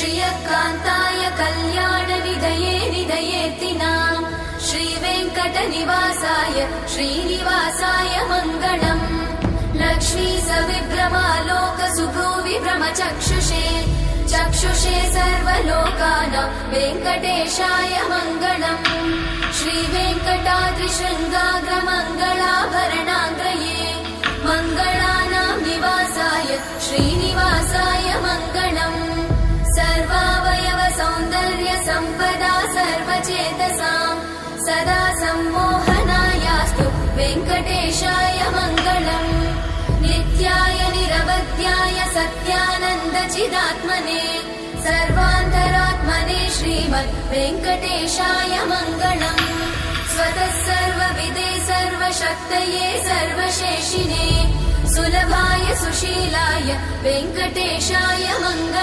श्रियकान्ताय कल्याणनिधये निधयेतिनाम् श्रीवेङ्कटनिवासाय श्रीनिवासाय मङ्गलम् लक्ष्मी सविभ्रमालोकसुभ्रूविभ्रमचक्षुषे चक्षुषे सर्वलोकानां वेङ्कटेशाय मङ्गलम् श्रीवेङ्कटाद्रिशृङ्गाग्रमङ्गलाभरणाङ्गये मङ्गलानां निवासाय श्रीनिवासाय मङ्गलम् सर्वावयव सौन्दर्य सम्पदा सर्वचेतसां सदा सम्मोहनायास्तु वेङ्कटेशाय मङ्गलम् नित्याय निरवध्याय सत्यानन्दचिदात्मने सर्वान्तरात्मने श्रीमद् वेङ्कटेशाय मङ्गलम् स्वतः सर्वविदे सर्वशक्तये सर्वशेषिने सुलभाय सुशीलाय वेङ्कटेशाय मङ्गलम्।